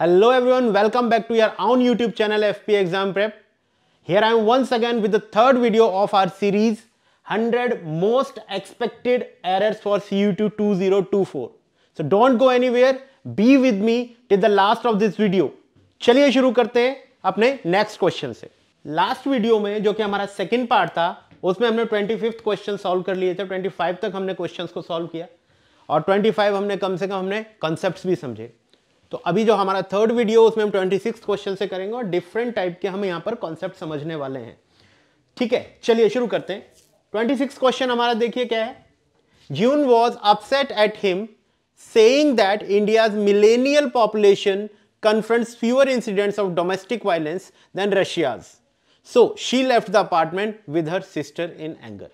Hello everyone, welcome back to your own YouTube channel FP Exam Prep. Here I am once again with the third video of our series 100 most expected errors for CU2 2024. So don't go anywhere, be with me till the last of this video. चलिए शुरू करते हैं अपने next question से। Last video में जो कि हमारा सेकंड पार्ट था उसमें हमने 25th क्वेश्चन सॉल्व कर लिए थे। 25 तक हमने क्वेश्चंस को सॉल्व किया और 25 हमने कम से कम हमने कॉन्सेप्ट्स भी समझे। तो अभी जो हमारा थर्ड वीडियो उसमें हम 26 क्वेश्चन से करेंगे और डिफरेंट टाइप के हम यहां पर कॉन्सेप्ट समझने वाले हैं। ठीक है, चलिए शुरू करते हैं। 26 क्वेश्चन हमारा देखिए क्या है। June was upset at him saying that India's millennial population confronts fewer incidents of domestic violence than Russia's. So she left the apartment with her sister in anger.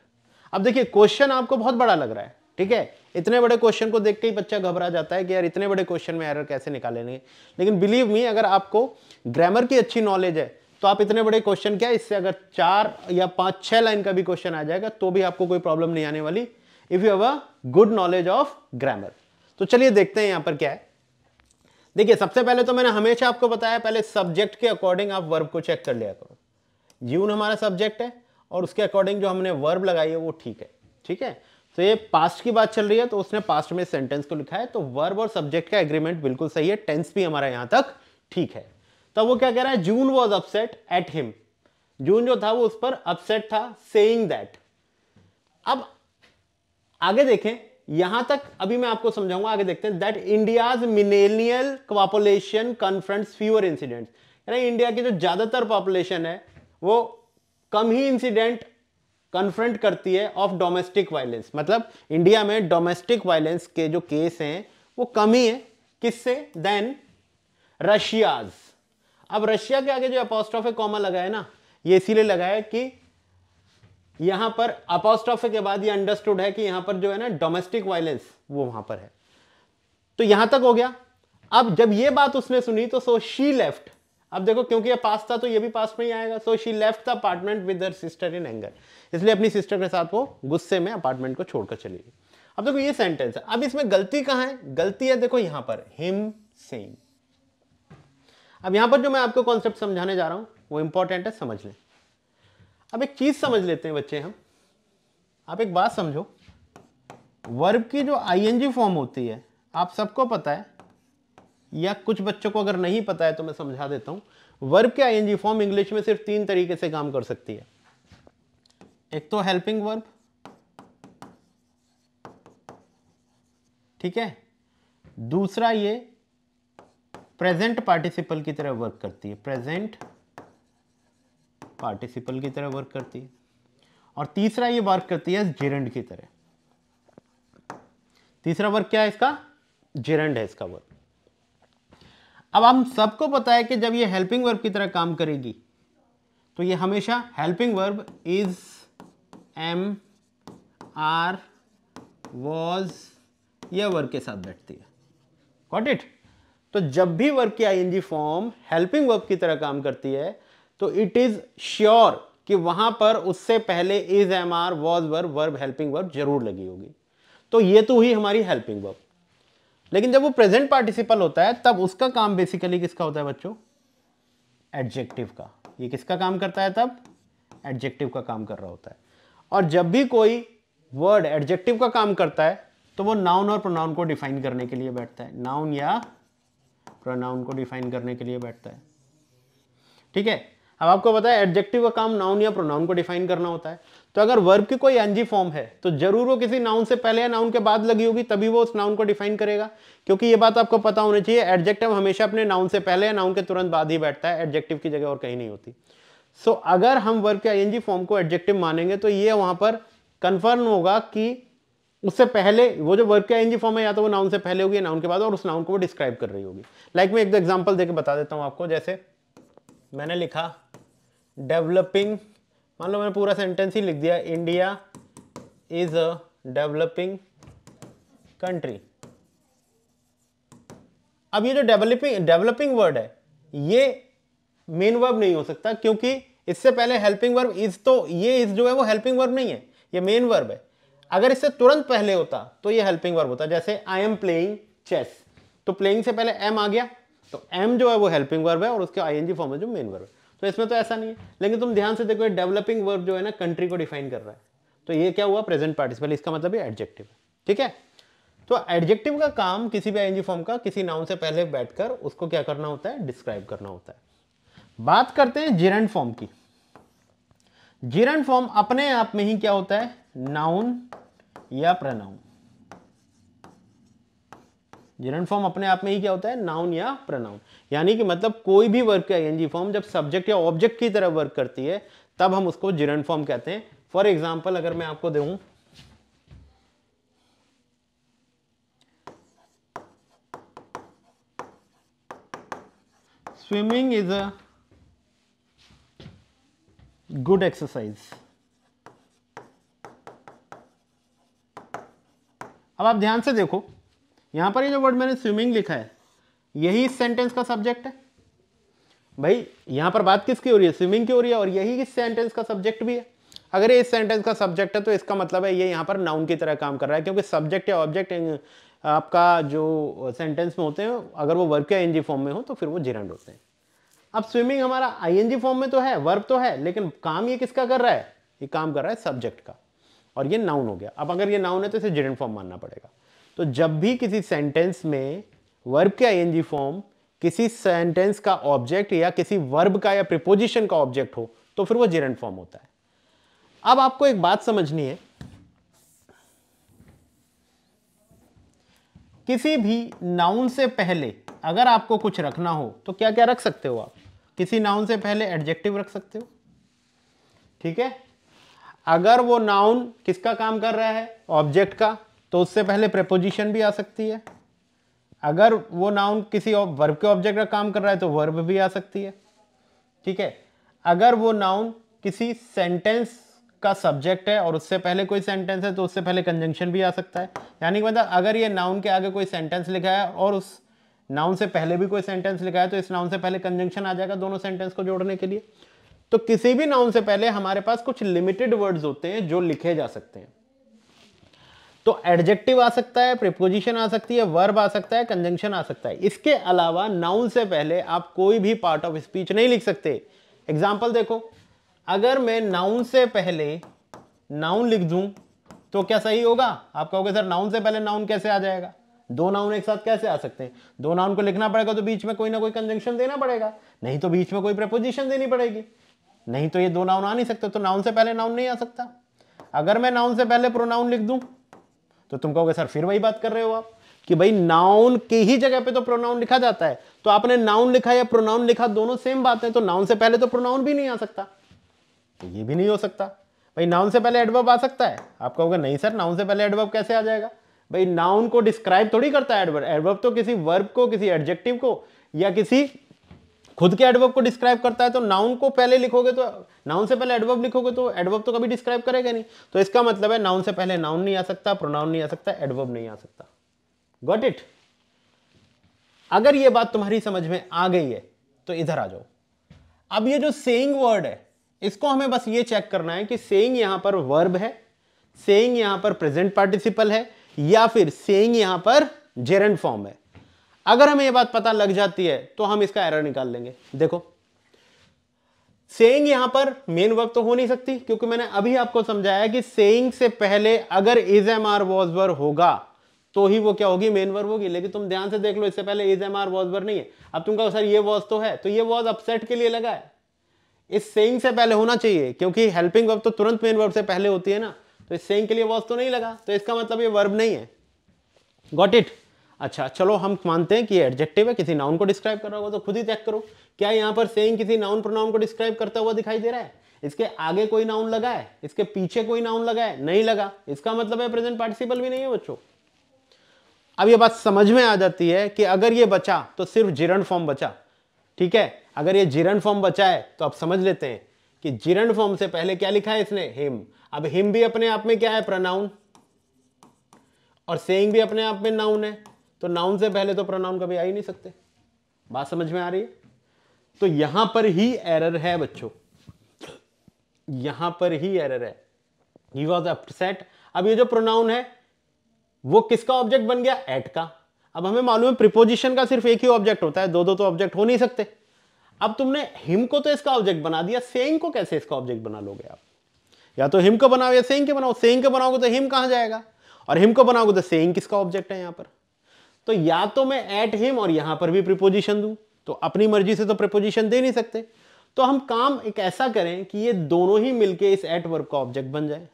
अब देखिए क्वेश्चन आपको बहुत बड़ा लग रहा है, ठीक है। इतने बड़े क्वेश्चन को देख के ही बच्चा घबरा जाता है कि यार इतने बड़े क्वेश्चन में एरर कैसे निकालेंगे। लेकिन बिलीव मी, अगर आपको ग्रामर की अच्छी नॉलेज है तो आप इतने बड़े क्वेश्चन क्या, इससे अगर 4 या 5-6 लाइन का भी क्वेश्चन आ जाएगा तो भी आपको कोई प्रॉब्लम नहीं आने वाली, if you have a good knowledge of grammar. तो चलिए देखते हैं यहां पर क्या है। देखिए सबसे पहले तो मैंने हमेशा आपको बताया, पहले सब्जेक्ट के अकॉर्डिंग आप वर्ब को चेक कर लिया करो। जून हमारा सब्जेक्ट है और उसके अकॉर्डिंग जो हमने वर्ब लगाई है वो ठीक है, ठीक है। तो ये पास्ट की बात चल रही है तो उसने पास्ट में सेंटेंस को लिखा है, तो वर्ब और सब्जेक्ट का एग्रीमेंट बिल्कुल सही है, टेंस भी हमारा यहां तक ठीक है। तो वो क्या कह रहा है, June was upset at him. जून जो था वो उस पर अपसेट था, सेइंग दैट। अब आगे देखें, यहां तक अभी मैं आपको समझाऊंगा, आगे देखते हैं। That India's millennial population confronts fewer incidents, यानी इंडिया की जो ज्यादातर पॉपुलेशन है वो कम ही इंसिडेंट कन्फ्रंट करती है ऑफ डोमेस्टिक वायलेंस। मतलब इंडिया में डोमेस्टिक वायलेंस के जो केस हैं वो कम ही है, किससे, देन रशियाज। अब रशिया के आगे जो अपॉस्ट्रोफे कॉमा लगा है ना, ये इसीलिए लगा है कि यहां पर अपॉस्ट्रोफे के बाद ये अंडरस्टूड है कि यहां पर जो है ना डोमेस्टिक वायलेंस वो वहां पर है। तो यहां तक हो गया। अब जब ये बात उसने सुनी तो सो शी लेफ्ट। अब देखो क्योंकि ये पास्ट था तो ये भी पास्ट में ही आएगा। So she left the apartment with her sister in anger, इसलिए अपनी सिस्टर के साथ वो गुस्से में अपार्टमेंट को छोड़कर चली गई। अब देखो ये सेंटेंस है, अब इसमें गलती कहां है, गलती है देखो यहां पर, हिम सेइंग। अब यहां पर जो मैं आपको कॉन्सेप्ट समझाने जा रहा हूं वो इंपॉर्टेंट है, समझ लें। अब एक चीज समझ लेते हैं बच्चे हम। आप एक बात समझो, वर्ब की जो आईएनजी फॉर्म होती है आप सबको पता है, या कुछ बच्चों को अगर नहीं पता है तो मैं समझा देता हूं। वर्ब की आईएनजी फॉर्म इंग्लिश में सिर्फ 3 तरीके से काम कर सकती है। एक तो हेल्पिंग वर्ब, ठीक है। दूसरा ये प्रेजेंट पार्टिसिपल की तरह वर्क करती है, प्रेजेंट पार्टिसिपल की तरह वर्क करती है। और तीसरा ये वर्क करती है जेरेंड की तरह। तीसरा वर्क क्या है इसका, जेरेंड है इसका वर्क। अब हम सबको पता है कि जब ये हेल्पिंग वर्ब की तरह काम करेगी तो ये हमेशा helping verb is, am, are, was, यह वर्ब के साथ बैठती है। Got it. तो जब भी वर्ब की आईएनजी फॉर्म हेल्पिंग वर्ब की तरह काम करती है तो इट इज श्योर कि वहां पर उससे पहले is, am, are, was verb, verb helping verb जरूर लगी होगी। तो ये तो हुई हमारी हेल्पिंग वर्ब। लेकिन जब वो प्रेजेंट पार्टिसिपल होता है तब उसका काम बेसिकली किसका होता है बच्चों, एडजेक्टिव का। ये किसका काम करता है तब, एडजेक्टिव का काम कर रहा होता है। और जब भी कोई वर्ड एडजेक्टिव का काम करता है तो वो नाउन और प्रोनाउन को डिफाइन करने के लिए बैठता है, नाउन या प्रोनाउन को डिफाइन करने के लिए बैठता है, ठीक है। अब आपको पता है एडजेक्टिव का काम नाउन या प्रोनाउन को डिफाइन करना होता है। तो अगर वर्ब की कोई एनजी फॉर्म है तो जरूर वो किसी नाउन से पहले या नाउन के बाद लगी होगी, तभी वो उस नाउन को डिफाइन करेगा। क्योंकि ये बात आपको पता होनी चाहिए, एडजेक्टिव हमेशा अपने नाउन से पहले या नाउन के तुरंत बाद ही बैठता है, एडजेक्टिव की जगह और कहीं नहीं होती। सो अगर हम वर्ब के आईएनजी फॉर्म को एडजेक्टिव मानेंगे तो ये वहां पर कंफर्म होगा कि उससे पहले वो जो वर्ब के आईएनजी फॉर्म है या तो वो नाउन से पहले होगी या नाउन के बाद, और उस नाउन को वो डिस्क्राइब कर रही होगी। लाइक मैं एक एग्जांपल देके बता देता हूं आपको। जैसे मैंने लिखा डेवलपिंग, मान लो मैंने पूरा सेंटेंस ही लिख दिया, India is a developing country. अब ये जो डेवलपिंग वर्ड है ये मेन वर्ब नहीं हो सकता, क्योंकि इससे पहले हेल्पिंग वर्ब इज, तो ये इज जो है वो हेल्पिंग वर्ब नहीं है, ये मेन वर्ब है। अगर इससे तुरंत पहले होता तो ये हेल्पिंग वर्ब होता। जैसे आई एम प्लेइंग चेस, तो प्लेइंग से पहले एम आ गया तो एम जो है वो हेल्पिंग वर्ब है और उसके आईएनजी फॉर्म है जो मेन वर्ब है। तो इसमें तो ऐसा नहीं है, लेकिन तुम ध्यान से देखो डेवलपिंग वर्ब जो है ना कंट्री को डिफाइन कर रहा है, तो ये क्या हुआ प्रेजेंट पार्टिसिपल, इसका मतलब ये एडजेक्टिव है। ठीक है, तो एडजेक्टिव का काम किसी भी आईएनजी फॉर्म का किसी नाउन से पहले बैठकर उसको क्या करना होता है, डिस्क्राइब करना होता है। बात करते हैं जिरंड फॉर्म की। जिरंड फॉर्म अपने आप में ही क्या होता है, नाउन या प्रोनाउन। जिरंड फॉर्म अपने आप में ही क्या होता है, नाउन या प्रोनाउन। यानी कि मतलब कोई भी वर्ब का आईएनजी फॉर्म जब सब्जेक्ट या ऑब्जेक्ट की तरह वर्क करती है तब हम उसको जिरंड फॉर्म कहते हैं। फॉर एग्जांपल अगर मैं आपको दूं, swimming is a good exercise. अब आप ध्यान से देखो, यहां पर ये जो वर्ड मैंने स्विमिंग लिखा है यही इस सेंटेंस का सब्जेक्ट है। भाई यहां पर बात किसकी हो रही है, स्विमिंग की हो रही है, और यही इस सेंटेंस का सब्जेक्ट भी है। अगर ये इस सेंटेंस का सब्जेक्ट है तो इसका मतलब है ये यहां पर नाउन की तरह काम कर रहा है, क्योंकि सब्जेक्ट या ऑब्जेक्ट आपका जो सेंटेंस में होते हैं अगर वो वर्ब के आईएनजी फॉर्म में हो तो फिर वो जिरंड होते हैं। अब स्विमिंग हमारा आईएनजी फॉर्म में तो है, वर्ब तो है, लेकिन काम ये किसका कर रहा है, ये काम कर रहा है सब्जेक्ट का, और ये नाउन हो गया। अब अगर ये नाउन है तो इसे जिरंड फॉर्म मानना पड़ेगा। तो जब भी किसी सेंटेंस में वर्ब के आईएनजी फॉर्म किसी सेंटेंस का ऑब्जेक्ट या किसी वर्ब का या प्रीपोजिशन का ऑब्जेक्ट हो तो फिर वो जिरंड फॉर्म होता है। अब आपको एक बात समझनी है, किसी भी नाउन से पहले अगर आपको कुछ रखना हो तो क्या क्या रख सकते हो आप। किसी नाउन से पहले एडजेक्टिव रख सकते हो, ठीक है। अगर वो नाउन किसका काम कर रहा है, ऑब्जेक्ट का, तो उससे पहले प्रीपोजिशन भी आ सकती है। अगर वो नाउन किसी वर्ब के ऑब्जेक्ट का काम कर रहा है तो वर्ब भी आ सकती है, ठीक है। अगर वो नाउन किसी सेंटेंस का सब्जेक्ट है और उससे पहले कोई सेंटेंस है तो उससे पहले कंजंक्शन भी आ सकता है। यानी कि मतलब अगर ये नाउन के आगे कोई सेंटेंस लिखा है और उस नाउन से पहले भी कोई सेंटेंस लिखा है तो इस नाउन से पहले कंजंक्शन आ जाएगा दोनों सेंटेंस को जोड़ने के लिए। तो किसी भी नाउन से पहले हमारे पास कुछ लिमिटेड वर्ड्स होते हैं जो लिखे जा सकते हैं। तो एडजेक्टिव आ सकता है, प्रीपोजिशन आ सकती है, वर्ब आ सकता है, कंजंक्शन आ सकता है। इसके अलावा नाउन से पहले आप कोई भी पार्ट ऑफ स्पीच नहीं लिख सकते। एग्जाम्पल देखो, अगर मैं नाउन से पहले नाउन लिख दूं तो क्या सही होगा? आप कहोगे सर नाउन से पहले नाउन कैसे आ जाएगा, दो नाउन एक साथ कैसे आ सकते हैं? दो नाउन को लिखना पड़ेगा तो बीच में कोई ना कोई कंजंक्शन देना पड़ेगा, नहीं तो बीच में कोई प्रीपोजिशन देनी पड़ेगी, नहीं तो ये दो नाउन आ नहीं सकते। तो नाउन से पहले नाउन नहीं आ सकता। अगर मैं नाउन से पहले प्रोनाउन लिख दूं तो तुम कहोगे सर फिर वही बात कर रहे हो आप कि भाई नाउन की ही जगह पे तो प्रोनाउन लिखा जाता है। तो आपने नाउन लिखा या प्रोनाउन लिखा, दोनों सेम बात है, तो नाउन से पहले तो प्रोनाउन भी नहीं आ सकता, तो ये भी नहीं हो सकता। भाई नाउन से पहले एडवर्ब आ सकता है? आप कहोगे नहीं सर नाउन से पहले एडवर्ब कैसे आ जाएगा? भाई नाउन को डिस्क्राइब थोड़ी करता है एडवर्ब, एडवर्ब तो किसी वर्ब को, किसी एडजेक्टिव को या किसी खुद के एडवर्ब को डिस्क्राइब करता है। तो नाउन को पहले लिखोगे तो नाउन से पहले एडवर्ब लिखोगे तो एडवर्ब तो कभी डिस्क्राइब करेगा नहीं। तो इसका मतलब है नाउन से पहले नाउन नहीं आ सकता, प्रोनाउन नहीं आ सकता, एडवर्ब नहीं आ सकता। Got it? अगर ये बात तुम्हारी समझ में आ गई है तो इधर आ जाओ। अब ये जो सेइंग वर्ड है इसको हमें बस ये चेक करना है कि सेइंग यहां पर वर्ब है, सेइंग यहां पर प्रेजेंट पार्टिसिपल है, या फिर सेइंग यहां पर जेरेंड फॉर्म है। अगर हमें यह बात पता लग जाती है तो हम इसका एरर निकाल लेंगे। देखो सेइंग यहां पर मेन वर्ब तो हो नहीं सकती, क्योंकि मैंने अभी आपको समझाया कि सेइंग से पहले अगर is am are was were होगा तो ही वो क्या होगी, मेन वर्ब होगी। लेकिन तुम ध्यान से देख लो, इससे पहले is am are was were नहीं है। अब तुम कहो सर ये वॉज तो है, तो ये वॉज अपसेट के लिए लगा है, इस सेइंग से पहले होना चाहिए, क्योंकि हेल्पिंग वर्ब तो तुरंत मेन वर्ब से पहले होती है ना। तो इस सेइंग के लिए वॉज तो नहीं लगा, तो इसका मतलब ये वर्ब नहीं है। Got it? अच्छा चलो हम मानते हैं कि ये एडजेक्टिव है, किसी नाउन को डिस्क्राइब कर रहा होगा। तो खुद ही चेक करो क्या यहां पर सेइंग किसी नाउन प्रोनाउन को डिस्क्राइब करता हुआ दिखाई दे रहा है? इसके आगे कोई नाउन लगा है, इसके पीछे कोई नाउन लगा है? नहीं लगा। इसका मतलब है प्रेजेंट पार्टिसिपल भी नहीं है बच्चों। अब ये बात समझ में आ जाती है कि अगर ये बचा तो सिर्फ जिरंड फॉर्म बचा, ठीक है। अगर ये जिरंड फॉर्म बचा है तो आप समझ लेते हैं कि जिरंड फॉर्म से पहले क्या लिखा है इसने, हिम। अब हिम भी अपने आप में क्या है, प्रोनाउन, और सेइंग भी अपने आप में नाउन है। तो नाउन से पहले तो प्रोनाउन कभी आ ही नहीं सकते। बात समझ में आ रही है? तो यहां पर ही एरर है बच्चों, यहां पर ही एरर है। He was upset. अब ये जो प्रोनाउन है वो किसका ऑब्जेक्ट बन गया, एट का। अब हमें मालूम है प्रीपोजिशन का सिर्फ एक ही ऑब्जेक्ट होता है, दो दो तो ऑब्जेक्ट हो नहीं सकते। अब तुमने हिम को तो इसका ऑब्जेक्ट बना दिया, सेइंग को कैसे इसका ऑब्जेक्ट बना लोगे आप? या तो हिम को बनाओ या सेइंग के बनाओ। सेइंग के बनाओगे तो हिम कहां जाएगा, और हिम को बनाओगे तो सेइंग किसका ऑब्जेक्ट है यहां पर? तो या तो मैं एट हिम और यहां पर भी प्रीपोजिशन दूं, तो अपनी मर्जी से तो प्रीपोजिशन दे नहीं सकते। तो हम काम एक ऐसा करें कि ये दोनों ही मिलके इस एट वर्ब का ऑब्जेक्ट बन जाए।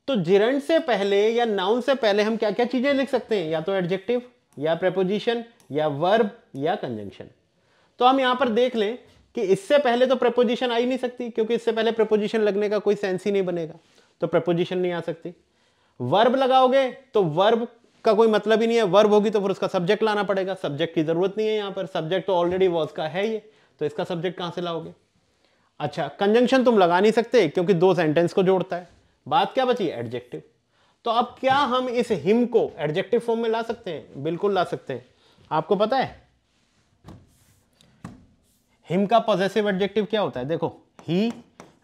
तो जिरंड से पहले या नाउन से पहले हम क्या क्या चीजें लिख सकते हैं? या तो एडजेक्टिव या प्रेपोजिशन या वर्ब या कंजंक्शन। तो हम यहां पर देख लें कि इससे पहले तो प्रेपोजिशन आ ही नहीं सकती, क्योंकि इससे पहले प्रेपोजिशन लगने का कोई सेंस ही नहीं बनेगा, तो प्रेपोजिशन नहीं आ सकती। वर्ब लगाओगे तो वर्ब का कोई मतलब ही नहीं है, वर्ब होगी तो फिर उसका सब्जेक्ट लाना पड़ेगा, सब्जेक्ट की जरूरत नहीं है यहां पर, सब्जेक्ट तो ऑलरेडी वॉज का है ये, तो इसका सब्जेक्ट कहां से लाओगे? अच्छा, कंजंक्शन तुम लगा नहीं सकते क्योंकि दो सेंटेंस को जोड़ता है। बात क्या बची? एडजेक्टिव। तो अब क्या हम इस हिम को एडजेक्टिव फॉर्म में ला सकते हैं? बिल्कुल ला सकते हैं। आपको पता है हिम का पॉजेसिव एडजेक्टिव क्या होता है? देखो, ही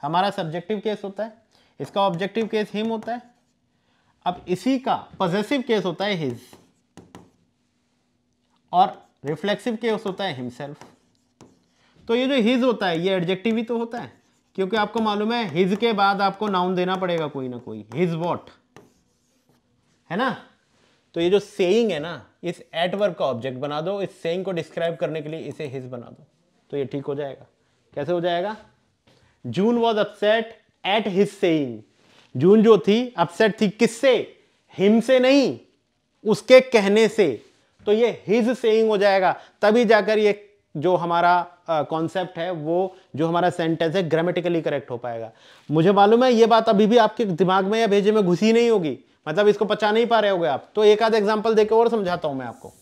हमारा सब्जेक्टिव केस होता है, इसका ऑब्जेक्टिव केस हिम होता है, अब इसी का पॉजेसिव केस होता है हिज, और रिफ्लेक्सिव केस होता है हिमसेल्फ। तो ये जो हिज होता है ये एडजेक्टिव ही तो होता है, क्योंकि आपको मालूम है हिज के बाद आपको नाउन देना पड़ेगा कोई ना कोई, हिज व्हाट, है ना? तो ये जो सेइंग है ना, इस एडवर्ब का ऑब्जेक्ट बना दो, इस सेइंग को डिस्क्राइब करने के लिए इसे हिज बना दो, तो ये ठीक हो जाएगा। कैसे हो जाएगा? June was upset at his saying. June जो थी अपसेट थी किससे? हिम से नहीं, उसके कहने से, तो ये हिज सेइंग हो जाएगा। तभी जाकर ये जो हमारा कॉन्सेप्ट है, वो जो हमारा सेंटेंस है ग्रामेटिकली करेक्ट हो पाएगा। मुझे मालूम है ये बात अभी भी आपके दिमाग में या भेजे में घुसी नहीं होगी, मतलब इसको पचा नहीं पा रहे होगे आप, तो एक आध एग्जांपल देकर और समझाता हूं मैं आपको।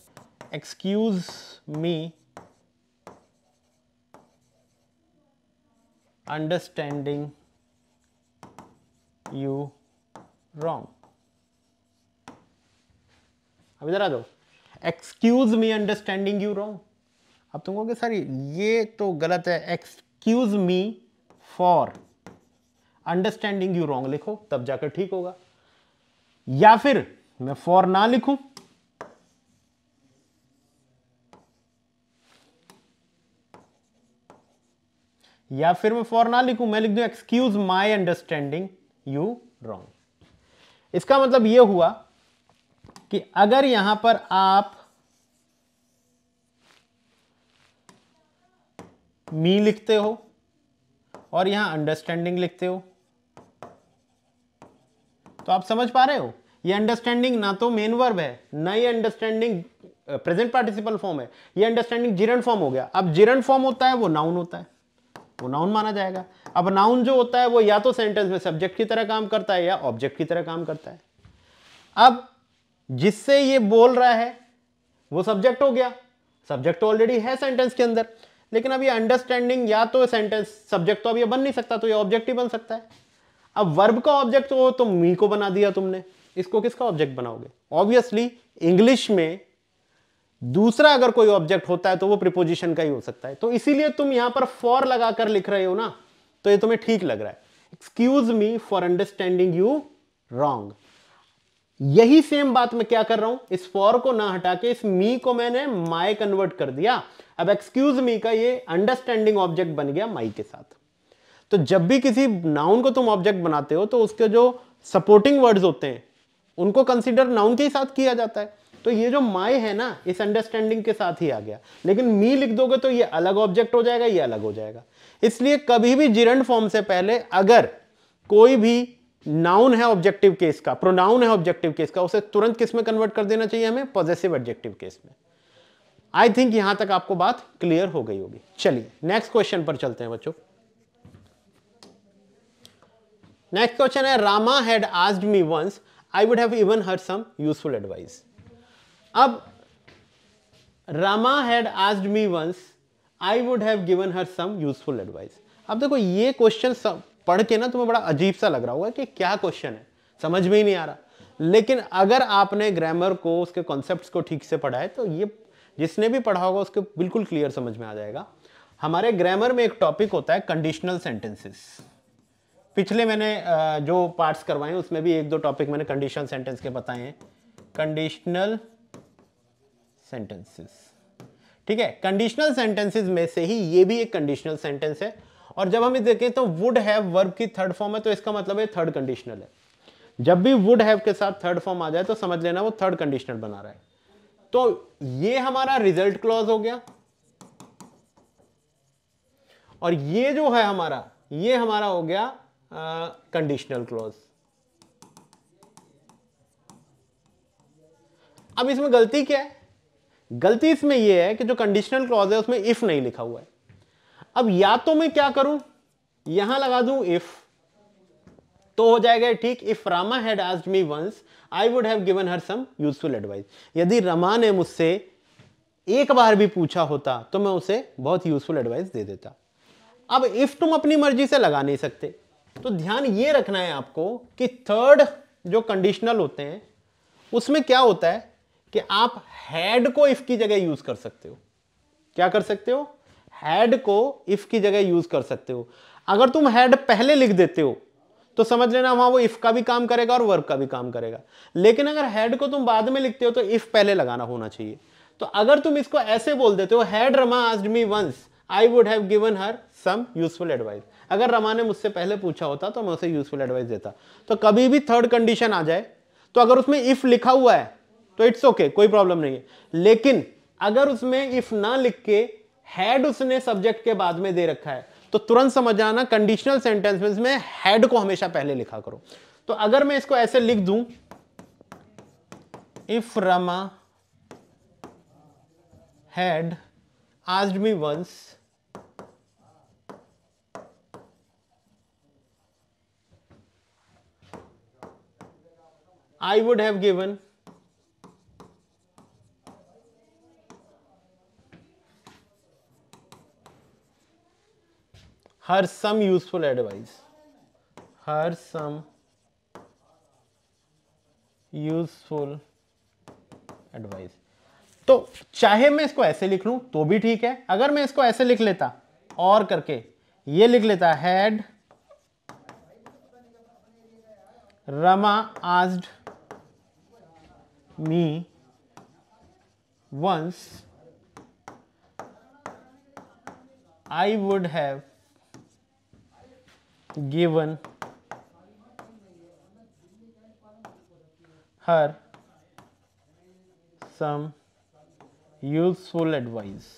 Excuse me understanding you wrong. अब इधर आ जाओ, excuse me understanding you wrong. अब तुम कहोगे सर ये तो गलत है, excuse me for understanding you wrong लिखो, तब जाकर ठीक होगा। या फिर मैं फॉर ना लिखूं, या फिर मैं फॉर ना लिखूं, मैं लिख दूं excuse my understanding you wrong. इसका मतलब यह हुआ कि अगर यहां पर आप मी लिखते हो और यहां अंडरस्टैंडिंग लिखते हो, तो आप समझ पा रहे हो ये अंडरस्टैंडिंग ना तो मेन वर्ब है, ना ये अंडरस्टैंडिंग प्रेजेंट पार्टिसिपल फॉर्म है, ये अंडरस्टैंडिंग जिरंड फॉर्म हो गया। अब जिरंड फॉर्म होता है वो नाउन होता है, वो नाउन माना जाएगा। अब नाउन जो होता है वो या तो सेंटेंस में सब्जेक्ट की तरह काम करता है या ऑब्जेक्ट की तरह काम करता है। अब जिससे ये बोल रहा है वो सब्जेक्ट हो गया, सब्जेक्ट तो ऑलरेडी है सेंटेंस के अंदर, लेकिन अब ये अंडरस्टैंडिंग या तो सेंटेंस सब्जेक्ट तो अब ये बन नहीं सकता, तो ये ऑब्जेक्ट ही बन सकता है। अब वर्ब का ऑब्जेक्ट तो मी को बना दिया तुमने, इसको किसका ऑब्जेक्ट बनाओगे? ऑब्वियसली इंग्लिश में दूसरा अगर कोई ऑब्जेक्ट होता है तो वो प्रीपोजिशन का ही हो सकता है, तो इसीलिए तुम यहां पर फॉर लगाकर लिख रहे हो ना, तो ये तुम्हें ठीक लग रहा है। Excuse me for understanding you wrong. यही सेम बात मैं क्या कर रहा हूं, इस फॉर को ना हटा के इस मी को मैंने माई कन्वर्ट कर दिया। अब एक्सक्यूज मी का ये अंडरस्टैंडिंग ऑब्जेक्ट बन गया माई के साथ। तो जब भी किसी नाउन को तुम ऑब्जेक्ट बनाते हो तो उसके जो सपोर्टिंग वर्ड्स होते हैं उनको कंसीडर नाउन के साथ किया जाता है। तो ये जो माई है ना, इस अंडरस्टैंडिंग के साथ ही आ गया, लेकिन मी लिख दोगे तो ये अलग ऑब्जेक्ट हो जाएगा, ये अलग हो जाएगा। इसलिए कभी भी जिरंड फॉर्म से पहले अगर कोई भी नाउन है ऑब्जेक्टिव केस का, प्रोनाउन है ऑब्जेक्टिव केस का, उसे तुरंत किस में कन्वर्ट कर देना चाहिए हमें? पॉजेसिव एडजेक्टिव केस में। आई थिंक यहां तक आपको बात क्लियर हो गई होगी। चलिए नेक्स्ट क्वेश्चन पर चलते हैं बच्चों। नेक्स्ट क्वेश्चन है, Rama had asked me once I would have given her some useful advice. अब Rama had asked me once I would have given her some useful advice. अब देखो ये क्वेश्चन पढ़ के ना तुम्हें बड़ा अजीब सा लग रहा होगा कि क्या क्वेश्चन है, समझ में ही नहीं आ रहा। लेकिन अगर आपने ग्रामर को, उसके कॉन्सेप्ट्स को ठीक से पढ़ा है तो ये जिसने भी पढ़ा होगा उसको बिल्कुल क्लियर समझ में आ जाएगा। हमारे ग्रामर में एक टॉपिक होता है कंडीशनल सेंटेंसेस। पिछले मैंने जो पार्ट्स करवाए हैं उसमें भी एक दो टॉपिक मैंने कंडीशनल सेंटेंस के बताए हैं। Conditional sentences. ठीक है, कंडीशनल सेंटेंसेस में से ही ये भी एक कंडीशनल सेंटेंस है। और जब हम इसे देखें तो वुड हैव वर्ब की थर्ड फॉर्म है, तो इसका मतलब है थर्ड कंडीशनल है। जब भी वुड हैव के साथ थर्ड फॉर्म आ जाए तो समझ लेना वो थर्ड कंडीशनल बना रहा है। तो ये हमारा रिजल्ट क्लॉज हो गया, और ये जो है हमारा, ये हमारा हो गया कंडीशनल क्लॉज। अब इसमें गलती क्या है? गलती इसमें यह है कि जो कंडीशनल क्लॉज है उसमें इफ नहीं लिखा हुआ है। अब या तो मैं क्या करूं, यहां लगा दूं इफ, तो हो जाएगा ठीक। If Rama had asked me once I would have given her some useful advice. यदि रमा ने मुझसे एक बार भी पूछा होता तो मैं उसे बहुत यूजफुल एडवाइस दे देता। अब इफ तुम अपनी मर्जी से लगा नहीं सकते, तो ध्यान ये रखना है आपको कि थर्ड जो कंडीशनल होते हैं उसमें क्या होता है कि आप हैड को इफ की जगह यूज कर सकते हो। क्या कर सकते हो? हैड को इफ की जगह यूज कर सकते हो। अगर तुम हैड पहले लिख देते हो तो समझ लेना वहां वो इफ का भी काम करेगा और वर्ब का भी काम करेगा। लेकिन अगर हैड को तुम बाद में लिखते हो तो इफ पहले लगाना होना चाहिए। तो अगर तुम इसको ऐसे बोल देते हो, had Rama asked me once I would have given her some useful advice, अगर रमा ने मुझसे पहले पूछा होता तो मैं उसे यूजफुल एडवाइस देता। तो कभी भी थर्ड कंडीशन आ जाए तो अगर उसमें इफ लिखा हुआ है तो इट्स ओके, कोई प्रॉब्लम नहीं है। लेकिन अगर उसमें इफ ना लिख के हैड उसने सब्जेक्ट के बाद में दे रखा है तो तुरंत समझ जाना कंडीशनल सेंटेंस में हैड को हमेशा पहले लिखा करो। तो अगर मैं इसको ऐसे लिख दूं, if Rama had asked me once I would have given her some useful advice. Her some useful advice. तो चाहे मैं इसको ऐसे लिख लूं तो भी ठीक है। अगर मैं इसको ऐसे लिख लेता और करके ये लिख लेता, had Rama asked me once I would have given her some useful advice।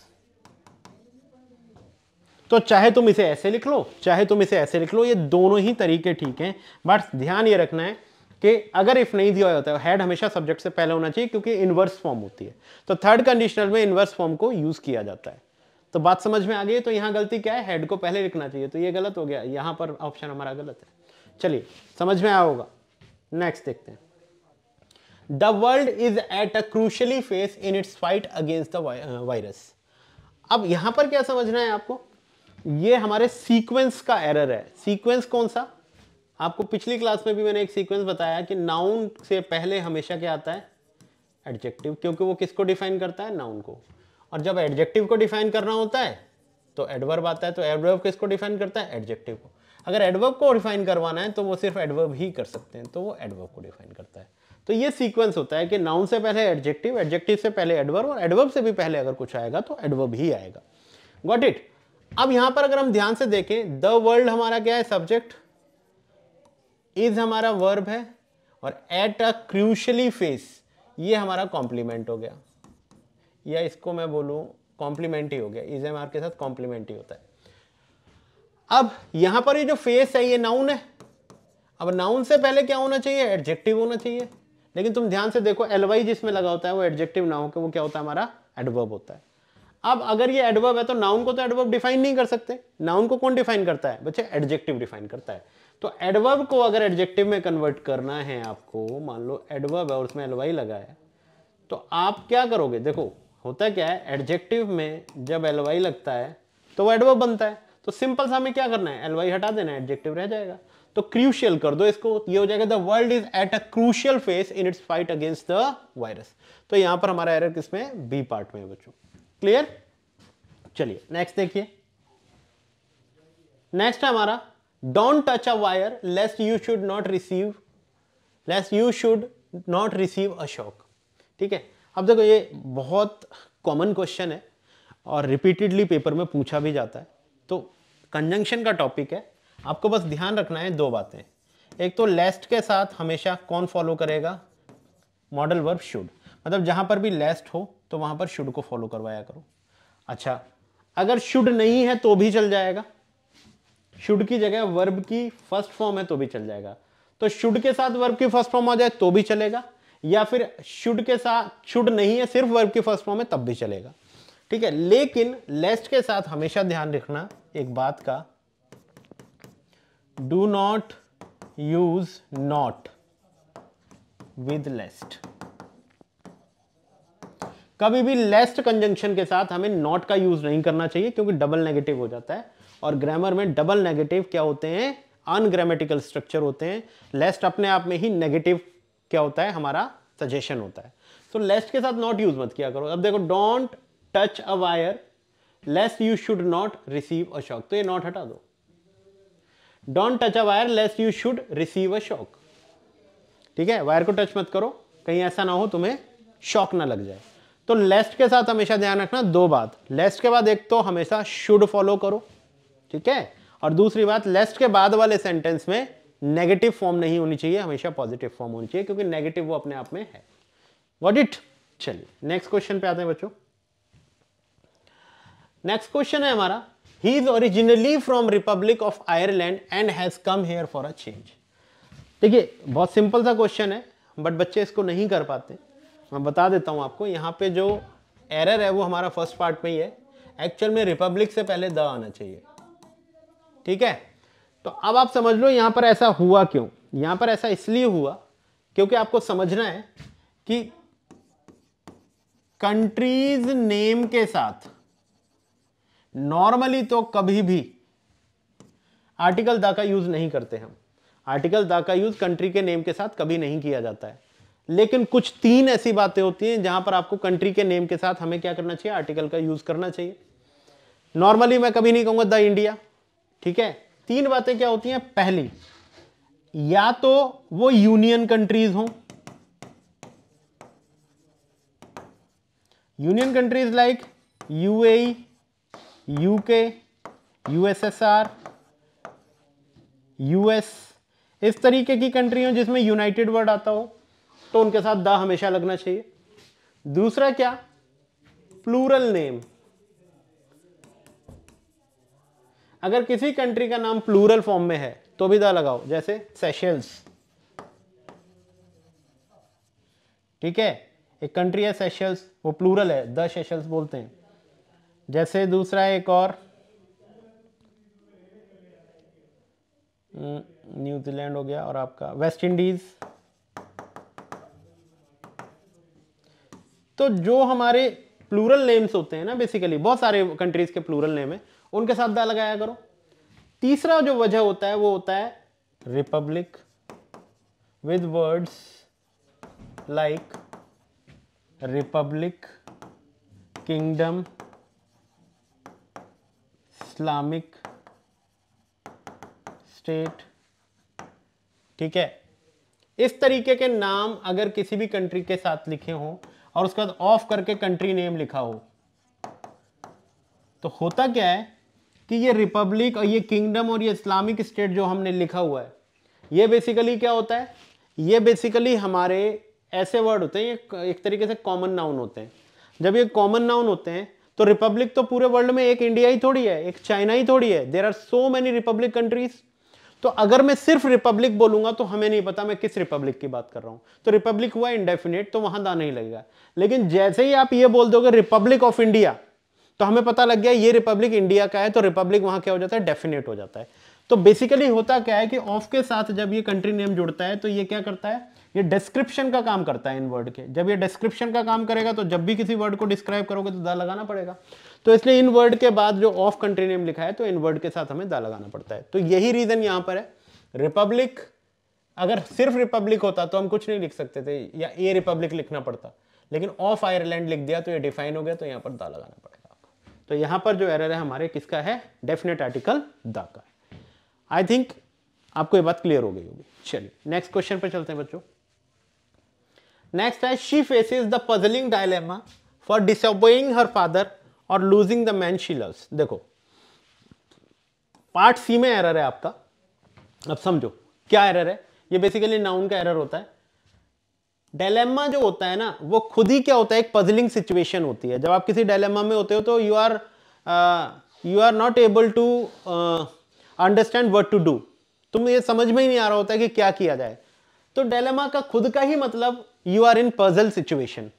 तो चाहे तुम इसे ऐसे लिख लो चाहे तुम इसे ऐसे लिख लो, ये दोनों ही तरीके ठीक हैं। बट ध्यान ये रखना है कि अगर इफ नहीं दिया होता है, हैड हमेशा सब्जेक्ट से पहले होना चाहिए क्योंकि इनवर्स फॉर्म होती है। तो थर्ड कंडीशनल में इनवर्स फॉर्म को यूज किया जाता है। तो बात समझ में आ गई। तो यहां गलती क्या है, हैड को पहले लिखना चाहिए, तो ये गलत हो गया, यहां पर ऑप्शन हमारा गलत है। चलिए समझ में आया होगा। नेक्स्ट देखते हैं। The world is at a crucially phase in its fight against the virus. अब यहां पर क्या समझना है आपको, ये हमारे सीक्वेंस का एरर है। सीक्वेंस कौन सा? आपको पिछली क्लास में भी मैंने एक सीक्वेंस बताया कि नाउन से पहले हमेशा क्या आता है, एडजेक्टिव, क्योंकि वो किसको डिफाइन करता है, नाउन को। और जब एडजेक्टिव को डिफाइन करना होता है तो एडवर्ब आता है। तो एडवर्ब किसको डिफाइन करता है, एडजेक्टिव को। अगर एडवर्ब को डिफाइन करवाना है तो वो सिर्फ एडवर्ब ही कर सकते हैं, तो वो एडवर्ब को डिफाइन करता है। तो ये सीक्वेंस होता है कि नाउन से पहले एडजेक्टिव, एडजेक्टिव से पहले एडवर्ब, और एडवर्ब से भी पहले अगर कुछ आएगा तो एडवर्ब ही आएगा। Got it. अब यहां पर अगर हम ध्यान से देखें, द वर्ल्ड हमारा क्या है, सब्जेक्ट, इज हमारा वर्ब है, और एट अ क्रूशियली फेस ये हमारा कॉम्प्लीमेंट हो गया, या इसको मैं बोलूं कॉम्प्लीमेंट ही हो गया। इज एम आर के साथ कॉम्प्लीमेंट ही होता है। अब यहां पर ये जो फेस है ये नाउन है। अब नाउन से पहले क्या होना चाहिए, एडजेक्टिव होना चाहिए। लेकिन तुम ध्यान से देखो, एलवाई जिसमें लगा होता है वो एडजेक्टिव ना होकर वो क्या होता है, हमारा एडवर्ब होता है। अब अगर ये एडवर्ब है तो नाउन को तो एडवर्ब डिफाइन नहीं कर सकते। नाउन को कौन डिफाइन करता है बच्चे, एडजेक्टिव डिफाइन करता है। तो एडवर्ब को अगर एडजेक्टिव में कन्वर्ट करना है आपको, मान लो एडवर्ब है और उसमें एलवाई लगा है, तो आप क्या करोगे, देखो होता क्या है, एडजेक्टिव में जब एलवाई लगता है तो वो एडवर्ब बनता है। तो सिंपल सा हमें क्या करना है, एलवाई हटा देना है, एडजेक्टिव रह जाएगा। तो क्रूशियल कर दो इसको, ये हो जाएगा the world is at a crucial phase in its fight against the virus. तो यहां पर हमारा एरर किसमें, बी पार्ट में है बच्चों। क्लियर। चलिए नेक्स्ट देखिए। नेक्स्ट है हमारा, don't touch a wire लेस्ट you should not receive a shock. ठीक है, अब देखो ये बहुत कॉमन क्वेश्चन है और रिपीटेडली पेपर में पूछा भी जाता है। तो कंजंक्शन का टॉपिक है, आपको बस ध्यान रखना है दो बातें। एक तो लेस्ट के साथ हमेशा कौन फॉलो करेगा, मॉडल वर्ब शुड, मतलब जहां पर भी लेस्ट हो तो वहां पर शुड को फॉलो करवाया करो। अच्छा, अगर शुड नहीं है तो भी चल जाएगा, शुड की जगह वर्ब की फर्स्ट फॉर्म है तो भी चल जाएगा। तो शुड के साथ वर्ब की फर्स्ट फॉर्म आ जाए तो भी चलेगा, या फिर शुड के साथ शुड नहीं है सिर्फ वर्ब की फर्स्ट फॉर्म है तब भी चलेगा, ठीक है। लेकिन लेस्ट के साथ हमेशा ध्यान रखना एक बात का, do not use not with lest. कभी भी लेस्ट कंजंक्शन के साथ हमें नॉट का यूज नहीं करना चाहिए, क्योंकि डबल नेगेटिव हो जाता है, और ग्रामर में डबल नेगेटिव क्या होते हैं, अनग्रामेटिकल स्ट्रक्चर होते हैं। लेस्ट अपने आप में ही नेगेटिव क्या होता है, हमारा सजेशन होता है। तो लेस्ट के साथ नॉट यूज मत किया करो। अब देखो, don't touch a wire लेस्ट you should not receive a shock, तो ये नॉट हटा दो। Don't touch a wire लेस्ट you should receive a shock, ठीक है, वायर को टच मत करो, कहीं ऐसा ना हो तुम्हें शॉक ना लग जाए। तो लेस्ट के साथ हमेशा ध्यान रखना दो बात, लेस्ट के बाद एक तो हमेशा शुड फॉलो करो, ठीक है, और दूसरी बात लेस्ट के बाद वाले सेंटेंस में नेगेटिव फॉर्म नहीं होनी चाहिए, हमेशा पॉजिटिव फॉर्म होनी चाहिए, क्योंकि नेगेटिव वो अपने आप में है। What it. चलिए नेक्स्ट क्वेश्चन पे आते हैं बच्चों। नेक्स्ट क्वेश्चन है हमारा, he is originally from Republic of Ireland and has come here for a change. देखिए बहुत सिंपल सा क्वेश्चन है, बट बच्चे इसको नहीं कर पाते। मैं बता देता हूं आपको, यहाँ पे जो एरर है वो हमारा फर्स्ट पार्ट में ही है। एक्चुअल में रिपब्लिक से पहले द आना चाहिए, ठीक है। तो अब आप समझ लो यहां पर ऐसा हुआ क्यों। यहां पर ऐसा इसलिए हुआ क्योंकि आपको समझना है कि कंट्रीज नेम के साथ नॉर्मली तो कभी भी आर्टिकल द का यूज नहीं करते हम। आर्टिकल द का यूज कंट्री के नेम के साथ कभी नहीं किया जाता है। लेकिन कुछ तीन ऐसी बातें होती हैं जहां पर आपको कंट्री के नेम के साथ हमें क्या करना चाहिए, आर्टिकल का यूज करना चाहिए। नॉर्मली मैं कभी नहीं कहूंगा द इंडिया, ठीक है। तीन बातें क्या होती हैं, पहली, या तो वो यूनियन कंट्रीज हों, union countries like UAE, UK, USSR, US, इस तरीके की कंट्री हो जिसमें यूनाइटेड वर्ड आता हो, तो उनके साथ द हमेशा लगना चाहिए। दूसरा क्या, प्लूरल नेम, अगर किसी कंट्री का नाम प्लूरल फॉर्म में है तो भी द लगाओ, जैसे सेशल्स, ठीक है, एक कंट्री है सेशल्स, वो प्लूरल है, द सेशल्स बोलते हैं। जैसे दूसरा एक और न्यूजीलैंड हो गया, और आपका वेस्ट इंडीज। तो जो हमारे प्लूरल नेम्स होते हैं ना, बेसिकली बहुत सारे कंट्रीज के प्लूरल नेम है, उनके साथ द लगाया करो। तीसरा जो वजह होता है वो होता है Republic with words like Republic, kingdom, Islamic state, ठीक है। इस तरीके के नाम अगर किसी भी कंट्री के साथ लिखे हों और उसके बाद ऑफ करके कंट्री नेम लिखा हो, तो होता क्या है कि ये रिपब्लिक और ये किंगडम और ये इस्लामिक स्टेट जो हमने लिखा हुआ है, ये बेसिकली क्या होता है, ये बेसिकली हमारे ऐसे वर्ड होते हैं, ये एक तरीके से कॉमन नाउन होते हैं। जब ये कॉमन नाउन होते हैं तो रिपब्लिक तो पूरे वर्ल्ड में एक इंडिया ही थोड़ी है, एक चाइना ही थोड़ी है, there are so many republic countries. तो अगर मैं सिर्फ रिपब्लिक बोलूंगा तो हमें नहीं पता मैं किस रिपब्लिक की बात कर रहा हूं, तो रिपब्लिक हुआ इंडेफिनिट, तो वहां दा नहीं लगेगा। लेकिन जैसे ही आप ये बोल दोगे रिपब्लिक ऑफ इंडिया, तो हमें पता लग गया ये रिपब्लिक इंडिया का है, तो रिपब्लिक वहां क्या हो जाता है, डेफिनेट हो जाता है। तो बेसिकली होता क्या है कि ऑफ के साथ जब ये कंट्री नेम जुड़ता है तो ये क्या करता है, ये डिस्क्रिप्शन का काम करता है इन वर्ड के। जब ये डिस्क्रिप्शन का काम करेगा तो जब भी किसी वर्ड को डिस्क्राइब करोगे तो द लगाना पड़ेगा। तो इसलिए इन वर्ड के बाद जो ऑफ कंट्री नेम लिखा है तो इन वर्ड के साथ हमें द लगाना पड़ता है। तो यही रीजन यहां पर है। रिपब्लिक, अगर सिर्फ रिपब्लिक होता तो हम कुछ नहीं लिख सकते थे, या ए रिपब्लिक लिखना पड़ता, लेकिन ऑफ आयरलैंड लिख दिया तो ये डिफाइन हो गया, तो यहां पर द लगाना पड़ेगा आपको। तो यहां पर जो एरर है हमारे किसका है, डेफिनेट आर्टिकल द का है। आई थिंक आपको ये बात क्लियर हो गई होगी। चलिए नेक्स्ट क्वेश्चन पे चलते हैं बच्चों। नेक्स्ट है she faces the puzzling dilemma for disobeying her father और losing the man she loves. देखो पार्ट सी में एरर है आपका। अब समझो क्या एरर है। ये बेसिकली नाउन का एरर होता है। डायलेमा जो होता है ना वो खुद ही क्या होता है, एक पजलिंग सिचुएशन होती है। जब आप किसी डायलेमा में होते हो तो you are not able to understand what to do. तुम ये समझ में ही नहीं आ रहा होता है कि क्या किया जाए। तो डायलेमा का खुद का ही मतलब you are in puzzle situation.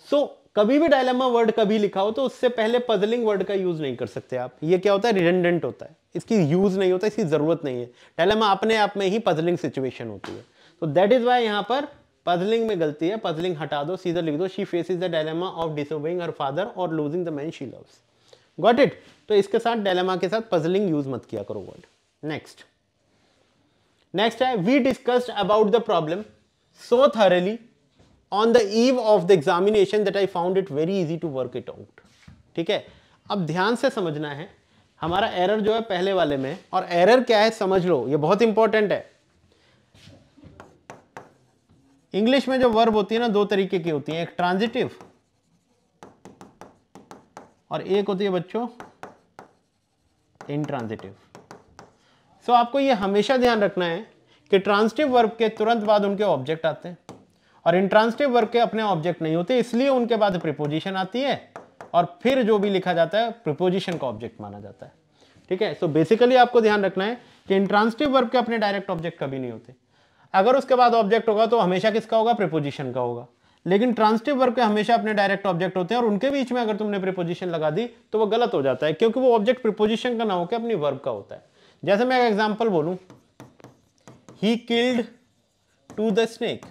So कभी भी डायलेमा वर्ड कभी लिखा हो तो उससे पहले पजलिंग वर्ड का यूज नहीं कर सकते आप। ये क्या होता है, रिडंडेंट होता है, इसकी यूज नहीं होता, इसकी जरूरत नहीं है। डायलेमा अपने आप में ही पजलिंग सिचुएशन होती है। तो दैट इज वाई यहां पर पजलिंग में गलती है। पजलिंग हटा दो, सीधा लिख दो she faces the dilemma of disobeying her father और losing the man she loves. Got it. तो इसके साथ डायलेमा के साथ पजलिंग यूज मत किया करो वर्ड। नेक्स्ट है we discussed about the problem so thoroughly on the eve of the examination that I found it very easy to work it out. ठीक है, अब ध्यान से समझना है। हमारा एरर जो है पहले वाले में, और एरर क्या है समझ लो, ये बहुत इंपॉर्टेंट है। इंग्लिश में जो वर्ब होती है ना दो तरीके की होती है, एक ट्रांजिटिव और एक होती है बच्चों इंट्रांजिटिव। सो आपको ये हमेशा ध्यान रखना है कि ट्रांजिटिव वर्ब के तुरंत बाद उनके ऑब्जेक्ट आते हैं और इंट्रांजिटिव वर्ब के अपने ऑब्जेक्ट नहीं होते, इसलिए उनके बाद प्रीपोजिशन आती है और फिर जो भी लिखा जाता है प्रीपोजिशन का ऑब्जेक्ट माना जाता है। ठीक है, सो बेसिकली आपको ध्यान रखना है कि इंट्रांजिटिव वर्ब के अपने डायरेक्ट ऑब्जेक्ट कभी नहीं होते। अगर उसके बाद ऑब्जेक्ट होगा तो हमेशा किसका होगा, प्रीपोजिशन का होगा। लेकिन ट्रांजिटिव वर्ब के हमेशा अपने डायरेक्ट ऑब्जेक्ट होते हैं और उनके बीच में अगर तुमने प्रीपोजिशन लगा दी तो वो गलत हो जाता है, क्योंकि वो ऑब्जेक्ट प्रीपोजिशन का ना होकर अपनी वर्ब का होता है। जैसे मैं एक एग्जांपल बोलूं, he killed to the snake,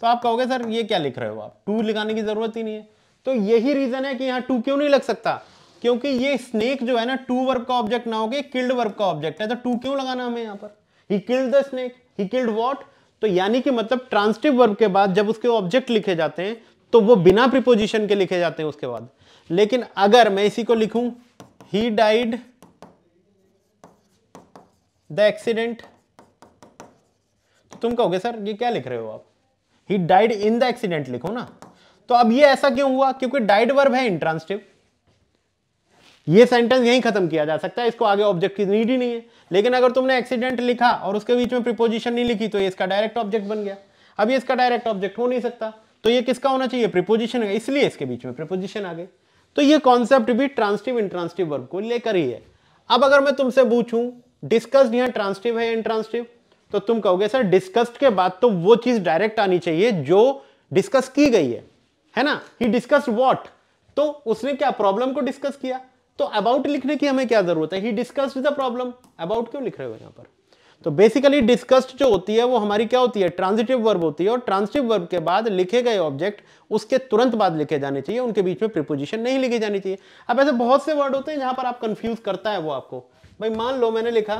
तो आप कहोगे सर ये क्या लिख रहे हो आप, टू लिखाने की जरूरत ही नहीं है। तो यही रीजन है कि यहां टू क्यों नहीं लग सकता, क्योंकि ये स्नेक जो है ना टू वर्ब का ऑब्जेक्ट ना होके किल्ड वर्ब का ऑब्जेक्ट है। तो टू क्यों लगाना हमें यहां पर, he killed the snake, he killed what. तो यानी कि मतलब ट्रांजिटिव वर्ब के बाद जब उसके ऑब्जेक्ट लिखे जाते हैं तो वो बिना प्रीपोजिशन के लिखे जाते हैं उसके बाद। लेकिन अगर मैं इसी को लिखूं ही डाइड द एक्सीडेंट, तो तुम कहोगे सर ये क्या लिख रहे हो आप, he died in the accident लिखो ना। तो अब ये ऐसा क्यों हुआ, क्योंकि डाइड वर्ब है इंट्रांजिटिव। ये सेंटेंस यहीं खत्म किया जा सकता है, इसको आगे ऑब्जेक्ट की नीड ही नहीं है। लेकिन अगर तुमने एक्सीडेंट लिखा और उसके बीच में प्रीपोजिशन नहीं लिखी तो ये इसका डायरेक्ट ऑब्जेक्ट बन गया। अब ये इसका डायरेक्ट ऑब्जेक्ट हो नहीं सकता, तो ये किसका होना चाहिए, प्रीपोजिशन, इसलिए इसके बीच में प्रीपोजिशन आ गई। तो ये कॉन्सेप्ट भी ट्रांजिटिव इंट्रांजिटिव वर्ब को लेकर ही है। अब अगर मैं तुमसे पूछूं डिस्कस्ड यहां ट्रांजिटिव है इंट्रांजिटिव, तो तुम कहोगे सर डिस्कस्ड के बाद तो वो चीज डायरेक्ट आनी चाहिए जो डिस्कस की गई है ना। ही डिस्कस्ड व्हाट, तो उसने क्या प्रॉब्लम को डिस्कस किया। तो अबाउट लिखने की हमें क्या जरूरत है, ही डिस्कस्ड द प्रॉब्लम, अबाउट क्यों लिख रहे हो यहां पर। तो बेसिकली डिस्कस्ड जो होती है वो हमारी क्या होती है, ट्रांजिटिव वर्ब होती है, और ट्रांजिटिव वर्ब के बाद लिखे गए ऑब्जेक्ट उसके तुरंत बाद लिखे जाने चाहिए, उनके बीच में प्रीपोजिशन नहीं लिखी जानी चाहिए। अब ऐसे बहुत से वर्ड होते हैं जहां पर आप कंफ्यूज करता है वो आपको। भाई मान लो मैंने लिखा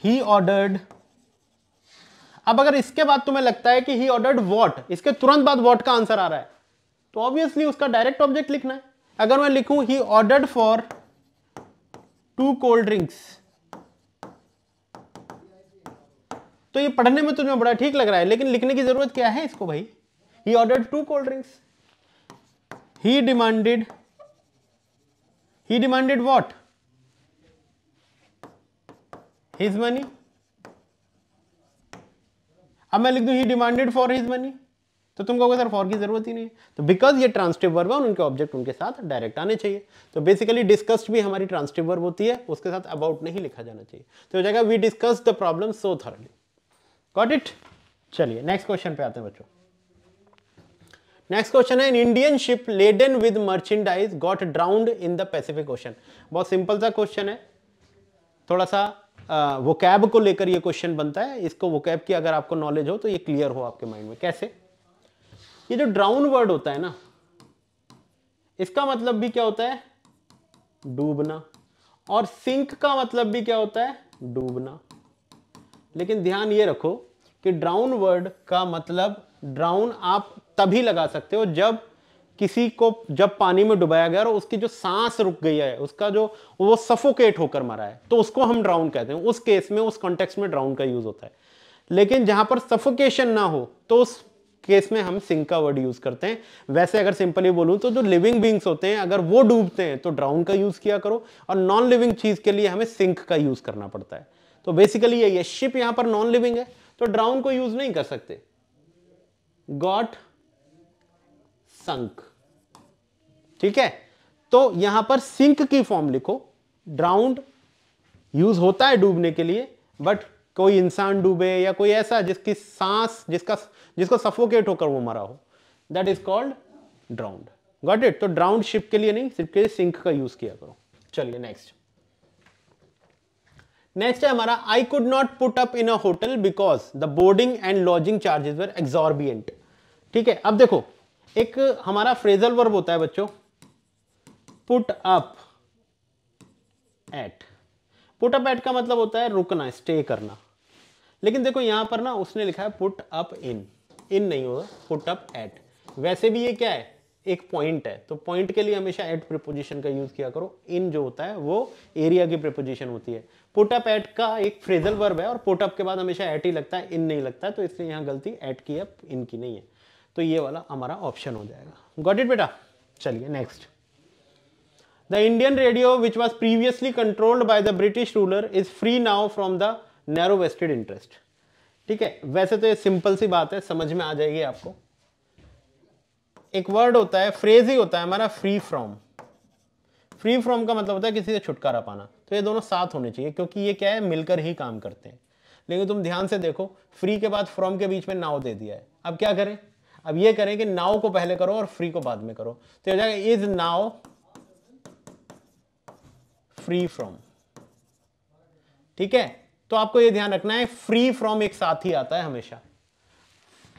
ही ऑर्डर्ड, अब अगर इसके बाद तुम्हें लगता है कि ही ऑर्डर्ड व्हाट, इसके तुरंत बाद व्हाट का आंसर आ रहा है, तो ऑब्वियसली उसका डायरेक्ट ऑब्जेक्ट लिखना है। अगर मैं लिखूं he ordered for 2 cold drinks, तो ये पढ़ने में तुम्हें बड़ा ठीक लग रहा है, लेकिन लिखने की जरूरत क्या है इसको भाई। He ordered 2 cold drinks, he demanded what, his money. अब मैं लिख दूं ही डिमांडेड फॉर हिज मनी, तो तुम कहोगे सर फॉर की जरूरत ही नहीं है। तो बिकॉज ये ट्रांजिटिव वर्ब है और उनके ऑब्जेक्ट उनके साथ डायरेक्ट आने चाहिए। तो बेसिकली डिस्कस्ड भी हमारी ट्रांजिटिव वर्ब होती है, उसके साथ अबाउट नहीं लिखा जाना चाहिए। तो हो जाएगा we discussed the problem so thoroughly. Got it. चलिए नेक्स्ट क्वेश्चन पे आते हैं बच्चों। नेक्स्ट क्वेश्चन है an Indian ship laden with merchandise got drowned in the Pacific Ocean. बहुत सिंपल सा क्वेश्चन है, थोड़ा सा वोकैब को लेकर ये क्वेश्चन बनता है। इसको वोकैब की अगर आपको नॉलेज हो तो ये क्लियर हो आपके माइंड में। कैसे, ये जो ड्राउन वर्ड होता है ना, इसका मतलब भी क्या होता है, डूबना, और सिंक का मतलब भी क्या होता है, डूबना। लेकिन ध्यान ये रखो कि ड्राउन वर्ड का मतलब ड्राउन आप तभी लगा सकते हो जब किसी को जब पानी में डुबाया गया और उसकी जो सांस रुक गई है, उसका जो वो सफोकेट होकर मरा है, तो उसको हम ड्राउन कहते हैं। उस केस में, उस कॉन्टेक्स्ट में ड्राउन का यूज होता है। लेकिन जहां पर सफोकेशन ना हो तो उस केस में हम सिंक का वर्ड यूज करते हैं। वैसे अगर सिंपली बोलूं तो जो लिविंग बींग्स होते हैं अगर वो डूबते हैं तो ड्राउन का यूज किया करो, और नॉन लिविंग चीज के लिए हमें सिंक का यूज करना पड़ता है। तो बेसिकली ये शिप यहां पर नॉन लिविंग है तो ड्राउन को यूज नहीं कर सकते। गॉट संक, ठीक है। तो यहां पर सिंक की फॉर्म लिखो। ड्राउंड यूज होता है डूबने के लिए, बट कोई इंसान डूबे या कोई ऐसा जिसकी सांस जिसको सफोकेट होकर वो मरा हो, that is called drowned. Got it. तो ड्राउंड शिप के लिए नहीं, सिर्फ के लिए सिंक का यूज किया करो। चलिए नेक्स्ट है हमारा, I could not put up in a hotel because the boarding and lodging charges were exorbitant. ठीक है, अब देखो एक हमारा फ्रेजल वर्ब होता है बच्चों, put up at. Put up at का मतलब होता है रुकना, स्टे करना। लेकिन देखो यहां पर ना उसने लिखा है पुट अप इन, इन नहीं होगा, पुट अप एट। वैसे भी ये क्या है, एक पॉइंट है, तो पॉइंट के लिए हमेशा एट प्रीपोजिशन का यूज किया करो। इन जो होता है वो एरिया की प्रीपोजिशन होती है। पुट अप एट का एक फ्रेजल वर्ब है और पुट अप के बाद हमेशा एट ही लगता है, इन नहीं लगता है, तो इसलिए यहां गलती एट की है, इन की नहीं है। तो ये वाला हमारा ऑप्शन हो जाएगा। गॉट इट बेटा। चलिए next, the Indian radio which was previously controlled by the British ruler is free now from the narrow vested interest. ठीक है, वैसे तो ये सिंपल सी बात है, समझ में आ जाएगी आपको। एक वर्ड होता है, फ्रेज ही होता है हमारा, फ्री फ्रॉम। फ्री फ्रॉम का मतलब होता है किसी से छुटकारा पाना। तो ये दोनों साथ होने चाहिए, क्योंकि ये क्या है, मिलकर ही काम करते हैं। लेकिन तुम ध्यान से देखो, फ्री के बाद फ्रॉम के बीच में नाउ दे दिया है। अब क्या करें, अब ये करें कि नाउ को पहले करो और फ्री को बाद में करो। तो हो जाएगा इज नाउ फ्री फ्रॉम। ठीक है, तो आपको ये ध्यान रखना है, फ्री फ्रॉम एक साथ ही आता है हमेशा,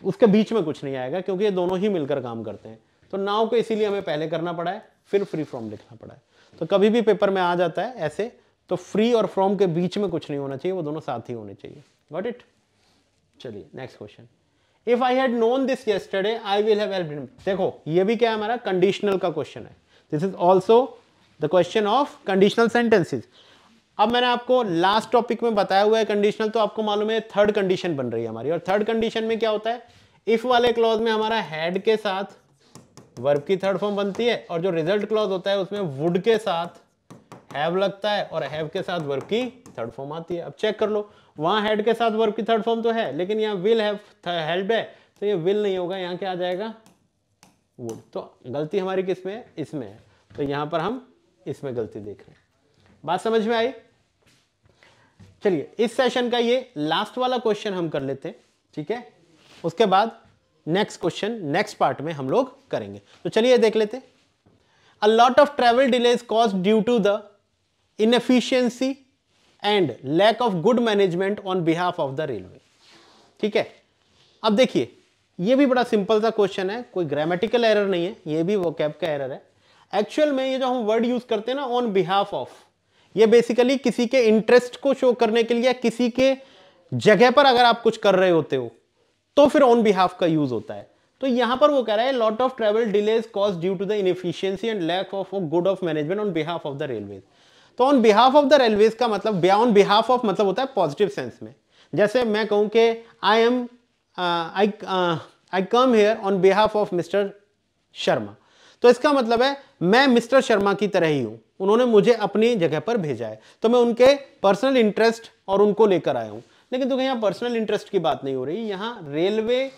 उसके बीच में कुछ नहीं आएगा, क्योंकि ये दोनों ही मिलकर काम करते हैं। तो नाउ को इसीलिए हमें पहले करना पड़ा है, फिर फ्री फ्रॉम लिखना पड़ा है। तो कभी भी पेपर में आ जाता है ऐसे, तो फ्री और फ्रॉम के बीच में कुछ नहीं होना चाहिए, वो दोनों साथ ही होने चाहिए। Got it. चलिए next question, if I had known this yesterday I will have helped him. देखो ये भी क्या है, हमारा कंडीशनल का क्वेश्चन है। This is also the question of conditional sentences. अब मैंने आपको लास्ट टॉपिक में बताया हुआ है कंडीशनल, तो आपको मालूम है थर्ड कंडीशन बन रही है हमारी। और थर्ड कंडीशन में क्या होता है, इफ वाले क्लॉज में हमारा हैड के साथ वर्ब की थर्ड फॉर्म बनती है, और जो रिजल्ट क्लॉज होता है उसमें वुड के साथ हैव लगता है, और हैव के साथ वर्ब की थर्ड फॉर्म आती है। अब चेक कर लो, वहां हैड के साथ वर्ब की थर्ड फॉर्म तो है, लेकिन यहाँ विल हैव हेल्प है, तो ये विल नहीं होगा, यहाँ क्या आ जाएगा, वुड। तो गलती हमारी किस में है, इसमें है। तो यहां पर हम इसमें गलती देख रहे हैं। बात समझ में आई। चलिए इस सेशन का ये लास्ट वाला क्वेश्चन हम कर लेते हैं, ठीक है। उसके बाद नेक्स्ट क्वेश्चन नेक्स्ट पार्ट में हम लोग करेंगे। तो चलिए देख लेते हैं। A lot of travel delays caused due to the inefficiency and lack of good management on behalf of the railway. ठीक है, अब देखिए ये भी बड़ा सिंपल सा क्वेश्चन है, कोई ग्रामेटिकल एरर नहीं है, ये भी वोकैब का एरर है। एक्चुअल में ये जो हम वर्ड यूज करते हैं ना, ऑन बिहाफ ऑफ, ये बेसिकली किसी के इंटरेस्ट को शो करने के लिए, या किसी के जगह पर अगर आप कुछ कर रहे होते हो तो फिर ऑन बिहाफ का यूज होता है। तो यहां पर वो कह रहा है lot of travel delays cause due to the inefficiency and lack of good of management on behalf of the railways. तो on behalf of the railways का मतलब, ऑन बिहाफ ऑफ मतलब होता है पॉजिटिव सेंस में। जैसे मैं कहूं कि I come here on behalf of mister Sharma, तो इसका मतलब है मैं मिस्टर शर्मा की तरह ही हूं, उन्होंने मुझे अपनी जगह पर भेजा है, तो मैं उनके पर्सनल इंटरेस्ट और उनको लेकर आया हूं। लेकिन तो यहां पर्सनल इंटरेस्ट की बात नहीं हो रही, यहां रेलवे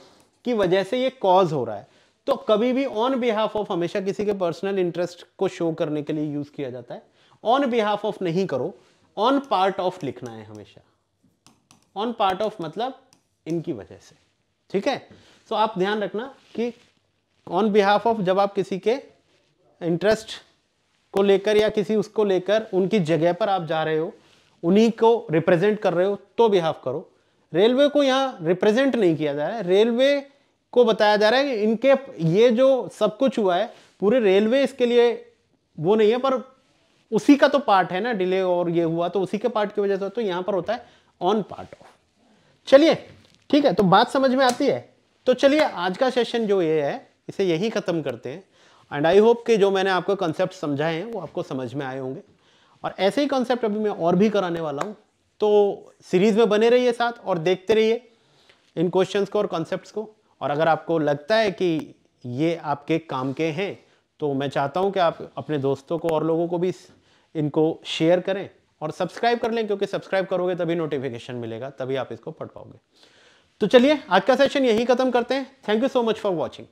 की वजह से ये कॉज हो रहा है। तो कभी भी ऑन बिहाफ ऑफ हमेशा किसी के पर्सनल इंटरेस्ट को शो करने के लिए यूज किया जाता है। ऑन बिहाफ ऑफ नहीं करो, ऑन पार्ट ऑफ लिखना है हमेशा। ऑन पार्ट ऑफ मतलब इनकी वजह से, ठीक है। तो आप ध्यान रखना कि ऑन बिहाफ ऑफ जब आप किसी के इंटरेस्ट को लेकर या किसी उसको लेकर उनकी जगह पर आप जा रहे हो, उन्हीं को रिप्रेजेंट कर रहे हो, तो बिहाफ करो। रेलवे को यहां रिप्रेजेंट नहीं किया जा रहा है, रेलवे को बताया जा रहा है कि इनके ये जो सब कुछ हुआ है पूरे रेलवे इसके लिए वो नहीं है, पर उसी का तो पार्ट है ना, डिले और ये हुआ तो उसी के पार्ट की वजह से, तो यहां पर होता है ऑन पार्ट ऑफ। चलिए ठीक है, तो बात समझ में आती है। तो चलिए आज का सेशन जो ये है इसे यही खत्म करते हैं, एंड आई होप कि जो मैंने आपको कंसेप्ट समझाए हैं वो आपको समझ में आए होंगे। और ऐसे ही कंसेप्ट अभी मैं और भी कराने वाला हूँ, तो सीरीज में बने रहिए साथ और देखते रहिए इन क्वेश्चंस को और कॉन्सेप्ट्स को। और अगर आपको लगता है कि ये आपके काम के हैं तो मैं चाहता हूं कि आप अपने दोस्तों को और लोगों को भी इनको शेयर करें और सब्सक्राइब कर लें, क्योंकि सब्सक्राइब करोगे तभी नोटिफिकेशन मिलेगा, तभी आप इसको पढ़ पाओगे। तो चलिए आज का सेशन यही खत्म करते हैं। Thank you so much for watching.